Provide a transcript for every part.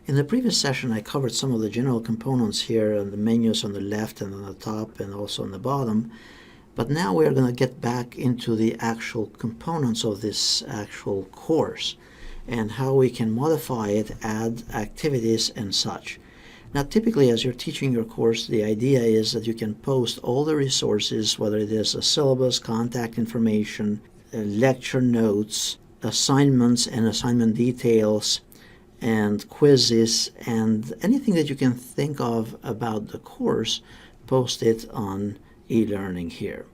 In the previous session, I covered some of the general components here, and the menus on the left and on the top and also on the bottom. But now we're going to get back into the actual components of this actual course and how we can modify it, add activities and such. Now, typically, as you're teaching your course, the idea is that you can post all the resources, whether it is a syllabus, contact information, lecture notes, assignments and assignment details, and quizzes, and anything that you can think of about the course, post it on eLearning here.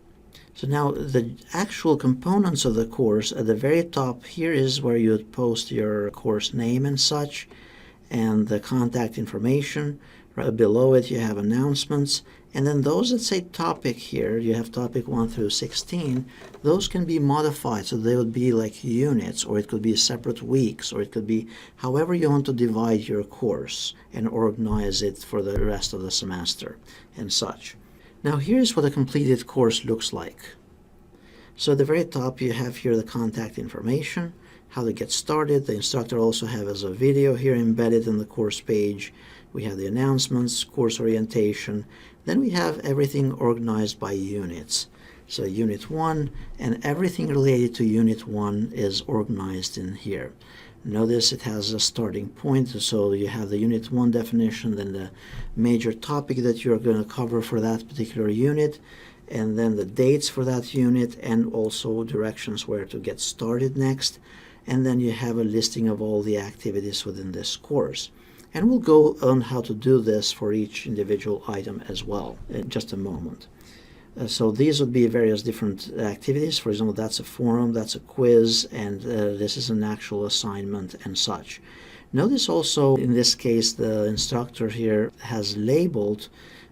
So now the actual components of the course, at the very top here is where you would post your course name and such, and the contact information. Right below it you have announcements, and then those that say topic here, you have topic 1 through 16, those can be modified, so they would be like units, or it could be separate weeks, or it could be however you want to divide your course and organize it for the rest of the semester and such. Now here's what a completed course looks like. So at the very top you have here the contact information, how to get started. The instructor also has a video here embedded in the course page. We have the announcements, course orientation. Then we have everything organized by units. So Unit 1, and everything related to Unit 1 is organized in here. Notice it has a starting point, so you have the Unit 1 definition, then the major topic that you're going to cover for that particular unit, and then the dates for that unit, and also directions where to get started next. And then you have a listing of all the activities within this course. And we'll go on how to do this for each individual item as well in just a moment. So these would be various different activities. For example, that's a forum, that's a quiz, and this is an actual assignment and such. Notice also in this case the instructor here has labeled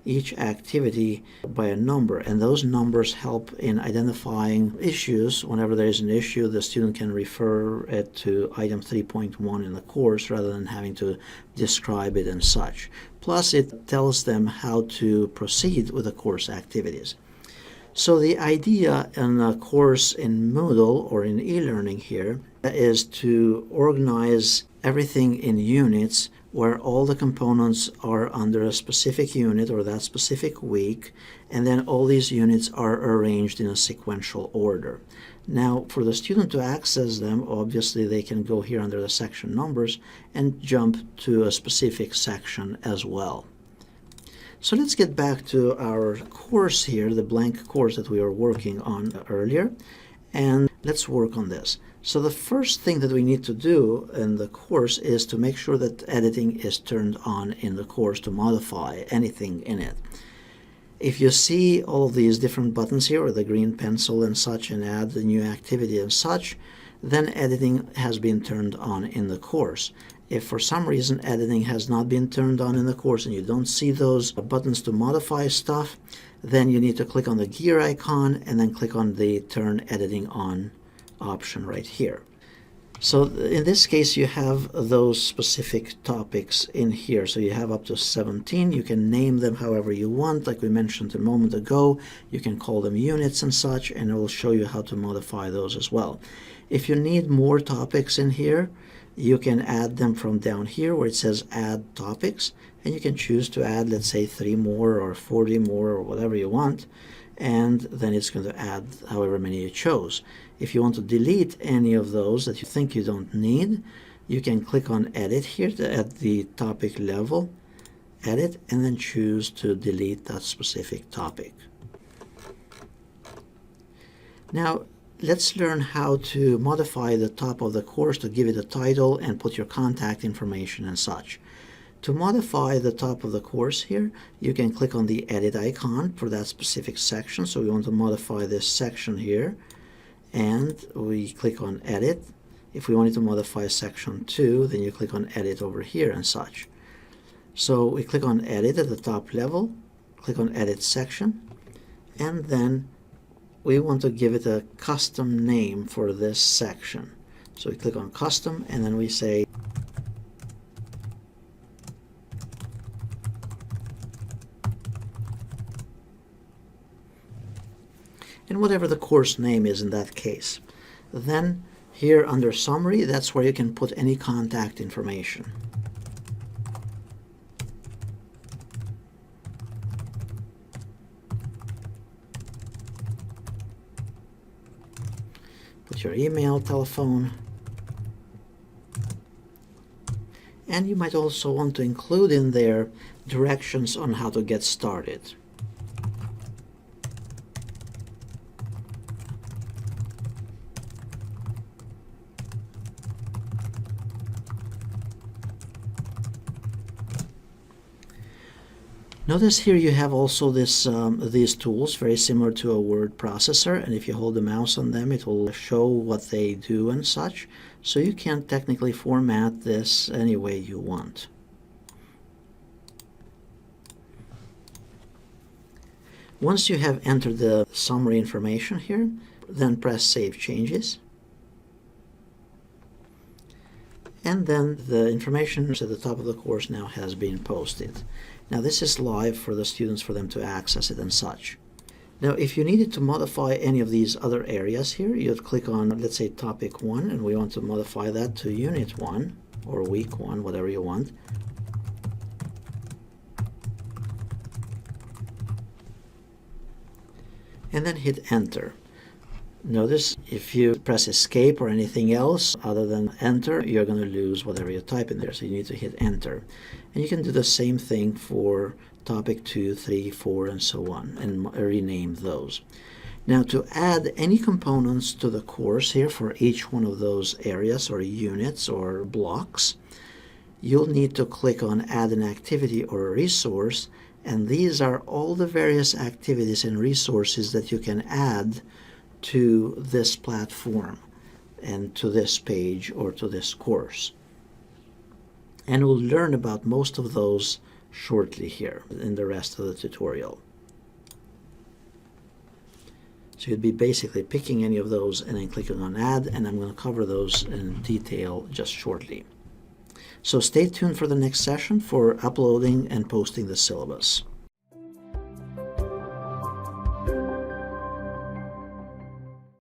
each activity by a number, and those numbers help in identifying issues. Whenever there is an issue, the student can refer it to item 3.1 in the course rather than having to describe it and such. Plus, it tells them how to proceed with the course activities. So the idea in a course in Moodle or in eLearning here is to organize everything in units where all the components are under a specific unit or that specific week, and then all these units are arranged in a sequential order. Now, for the student to access them, obviously they can go here under the section numbers and jump to a specific section as well. So let's get back to our course here, the blank course that we were working on earlier, and let's work on this. So the first thing that we need to do in the course is to make sure that editing is turned on in the course to modify anything in it. If you see all these different buttons here, or the green pencil and such, and add the new activity and such, then editing has been turned on in the course. If for some reason editing has not been turned on in the course and you don't see those buttons to modify stuff, then you need to click on the gear icon and then click on the Turn Editing On option right here. So in this case you have those specific topics in here. So you have up to 17. You can name them however you want. Like we mentioned a moment ago, you can call them units and such, and it will show you how to modify those as well. If you need more topics in here, you can add them from down here where it says Add Topics, and you can choose to add, let's say, 3 more or 40 more or whatever you want, and then it's going to add however many you chose. If you want to delete any of those that you think you don't need, you can click on Edit here at the topic level, Edit, and then choose to delete that specific topic. Now, let's learn how to modify the top of the course to give it a title and put your contact information and such. To modify the top of the course here, you can click on the Edit icon for that specific section. So we want to modify this section here, and we click on Edit. If we wanted to modify section 2, then you click on Edit over here and such. So we click on Edit at the top level, click on Edit Section, and then we want to give it a custom name for this section. So we click on Custom, and then we say and whatever the course name is in that case. Then here under Summary, that's where you can put any contact information. Put your email, telephone, and you might also want to include in there directions on how to get started. Notice here you have also these tools, very similar to a word processor, and if you hold the mouse on them, it will show what they do and such. So you can technically format this any way you want. Once you have entered the summary information here, then press Save Changes. And then the information at the top of the course now has been posted. Now this is live for the students for them to access it and such. Now if you needed to modify any of these other areas here, you'd click on, let's say, topic 1, and we want to modify that to unit 1 or week 1, whatever you want. And then hit enter. Notice if you press escape or anything else other than enter, you're going to lose whatever you type in there. So you need to hit enter. And you can do the same thing for topic 2, 3, 4, and so on, and rename those. Now to add any components to the course here for each one of those areas or units or blocks, you'll need to click on add an activity or a resource, and these are all the various activities and resources that you can add to this platform and to this page or to this course. And we'll learn about most of those shortly here in the rest of the tutorial. So you'd be basically picking any of those and then clicking on add, and I'm going to cover those in detail just shortly. So stay tuned for the next session for uploading and posting the syllabus.